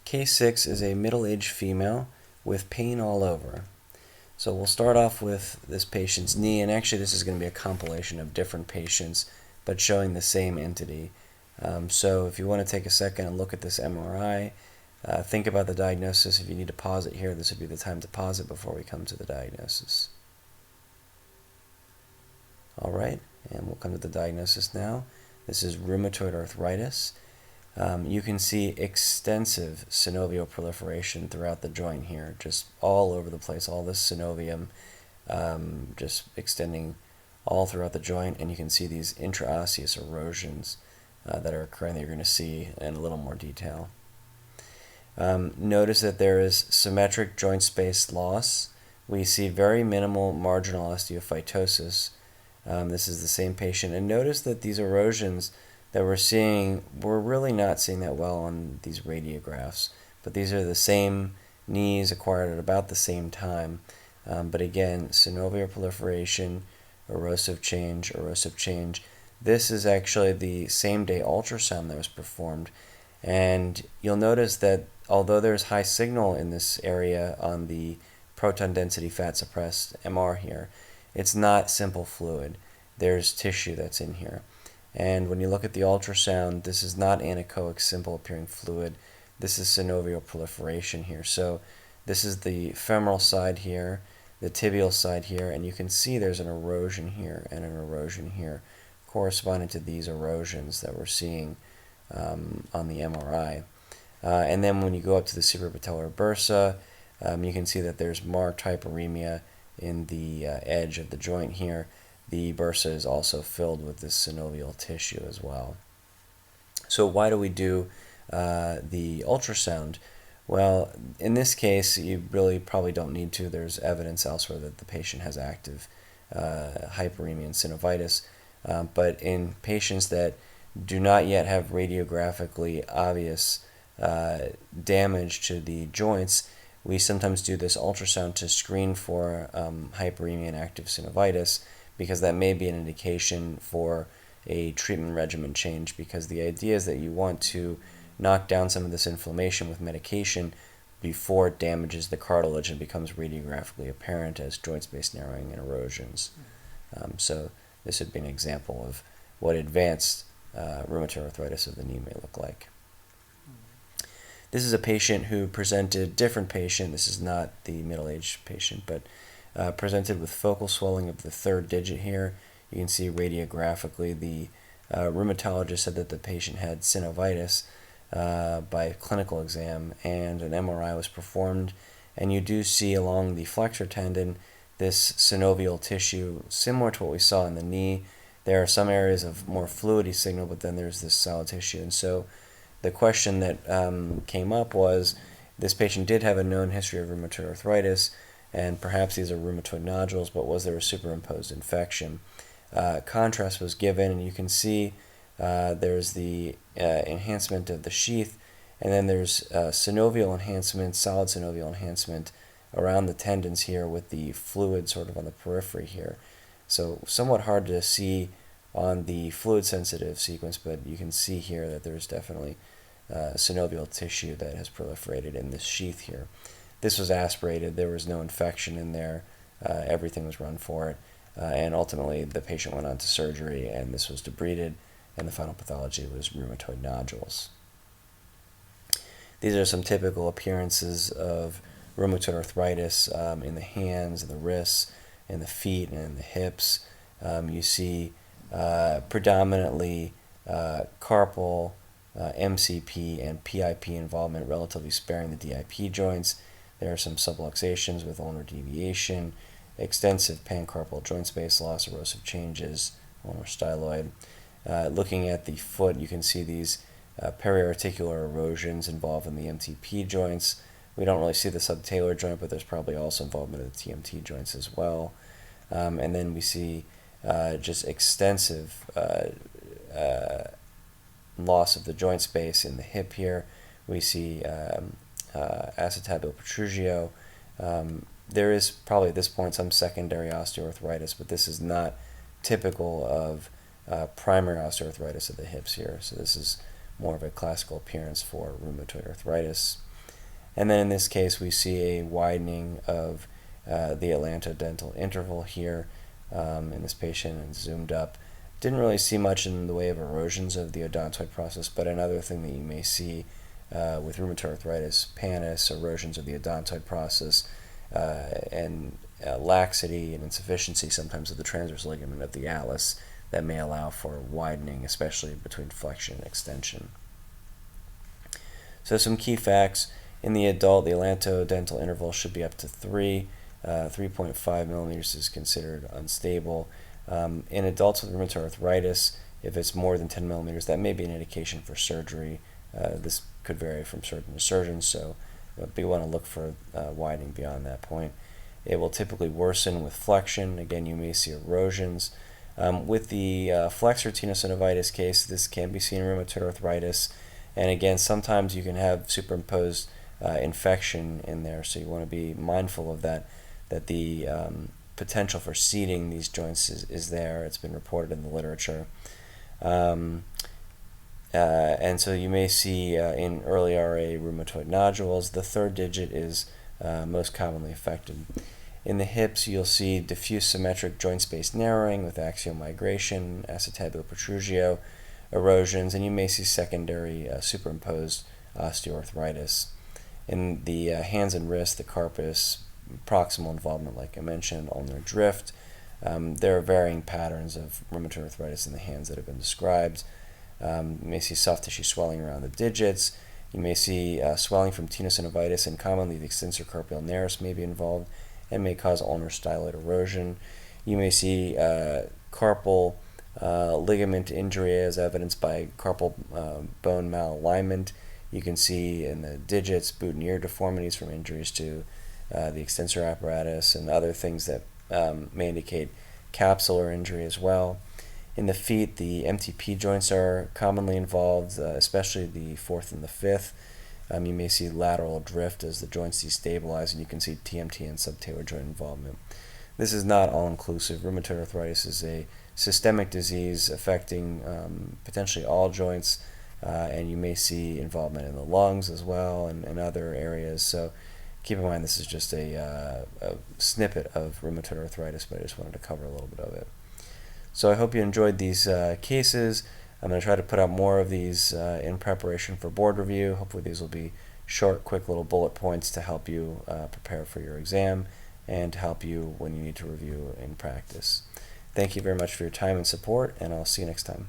Case 6 is a middle-aged female with pain all over. So we'll start off with this patient's knee, and actually this is going to be a compilation of different patients, but showing the same entity. So if you want to take a second and look at this MRI, think about the diagnosis. If you need to pause it here, this would be the time to pause it before we come to the diagnosis. All right, and we'll come to the diagnosis now. This is rheumatoid arthritis. You can see extensive synovial proliferation throughout the joint here, just all over the place, all this synovium just extending all throughout the joint, and you can see these intraosseous erosions that are occurring that you're going to see in a little more detail. Notice that there is symmetric joint space loss. We see very minimal marginal osteophytosis. This is the same patient, and notice that these erosions that we're seeing, we're really not seeing that well on these radiographs, but these are the same knees acquired at about the same time. But again, synovial proliferation, erosive change, erosive change. This is actually the same day ultrasound that was performed, and you'll notice that although there's high signal in this area on the proton density fat suppressed MR here, it's not simple fluid. There's tissue that's in here. And when you look at the ultrasound, this is not anechoic, simple appearing fluid. This is synovial proliferation here. So this is the femoral side here, the tibial side here, and you can see there's an erosion here and an erosion here corresponding to these erosions that we're seeing on the MRI. And then when you go up to the suprapatellar bursa, you can see that there's marked hyperemia in the edge of the joint here. The bursa is also filled with this synovial tissue as well. So why do we do the ultrasound? Well, in this case, you really probably don't need to. There's evidence elsewhere that the patient has active hyperemia and synovitis. But in patients that do not yet have radiographically obvious damage to the joints, we sometimes do this ultrasound to screen for hyperemia and active synovitis, because that may be an indication for a treatment regimen change, because the idea is that you want to knock down some of this inflammation with medication before it damages the cartilage and becomes radiographically apparent as joint space narrowing and erosions. So this would be an example of what advanced rheumatoid arthritis of the knee may look like. This is a patient who presented, different patient, this is not the middle-aged patient, but presented with focal swelling of the third digit here. You can see radiographically the rheumatologist said that the patient had synovitis by clinical exam, and an MRI was performed, and you do see along the flexor tendon this synovial tissue similar to what we saw in the knee. There are some areas of more fluidy signal, but then there's this solid tissue. And so the question that came up was, this patient did have a known history of rheumatoid arthritis, and perhaps these are rheumatoid nodules, but was there a superimposed infection? Contrast was given, and you can see there's the enhancement of the sheath, and then there's synovial enhancement, solid synovial enhancement around the tendons here with the fluid sort of on the periphery here. So somewhat hard to see on the fluid-sensitive sequence, but you can see here that there's definitely synovial tissue that has proliferated in this sheath here. This was aspirated, there was no infection in there, everything was run for it, and ultimately the patient went on to surgery, and this was debrided, and the final pathology was rheumatoid nodules. These are some typical appearances of rheumatoid arthritis in the hands, and the wrists, and the feet, and in the hips. You see predominantly carpal, MCP, and PIP involvement, relatively sparing the DIP joints. There are some subluxations with ulnar deviation, extensive pancarpal joint space loss, erosive changes, ulnar styloid. Looking at the foot, you can see these periarticular erosions involved in the MTP joints. We don't really see the subtalar joint, but there's probably also involvement of the TMT joints as well. And then we see just extensive loss of the joint space in the hip here. We see acetabular protrusio. There is probably at this point some secondary osteoarthritis, but this is not typical of primary osteoarthritis of the hips here. So this is more of a classical appearance for rheumatoid arthritis. And then in this case, we see a widening of the atlantodental interval here in this patient, and zoomed up. Didn't really see much in the way of erosions of the odontoid process, but another thing that you may see with rheumatoid arthritis, pannus, erosions of the odontoid process, and laxity and insufficiency sometimes of the transverse ligament of the atlas that may allow for widening, especially between flexion and extension. So some key facts. In the adult, the atlantodental interval should be up to 3. 3.5 millimeters is considered unstable. In adults with rheumatoid arthritis, if it's more than 10 millimeters, that may be an indication for surgery. This could vary from surgeon to surgeon, so we want to look for widening beyond that point. It will typically worsen with flexion. Again, you may see erosions. With the flexor tenosynovitis case, this can be seen in rheumatoid arthritis. And again, sometimes you can have superimposed infection in there, so you want to be mindful of that the potential for seeding these joints is there. It's been reported in the literature. And so you may see in early RA rheumatoid nodules. The third digit is most commonly affected. In the hips, you'll see diffuse symmetric joint space narrowing with axial migration, acetabular protrusio, erosions, and you may see secondary superimposed osteoarthritis. In the hands and wrists, the carpus, proximal involvement, like I mentioned, ulnar drift. There are varying patterns of rheumatoid arthritis in the hands that have been described. You may see soft tissue swelling around the digits. You may see swelling from tenosynovitis, and commonly the extensor carpial nares may be involved and may cause ulnar styloid erosion. You may see carpal ligament injury as evidenced by carpal bone malalignment. You can see in the digits boutonniere deformities from injuries to the extensor apparatus and other things that may indicate capsular injury as well. In the feet, the MTP joints are commonly involved, especially the fourth and the fifth. You may see lateral drift as the joints destabilize, and you can see TMT and subtalar joint involvement. This is not all-inclusive. Rheumatoid arthritis is a systemic disease affecting potentially all joints, and you may see involvement in the lungs as well and other areas. So keep in mind this is just a snippet of rheumatoid arthritis, but I just wanted to cover a little bit of it. So I hope you enjoyed these cases. I'm going to try to put out more of these in preparation for board review. Hopefully these will be short, quick little bullet points to help you prepare for your exam and to help you when you need to review in practice. Thank you very much for your time and support, and I'll see you next time.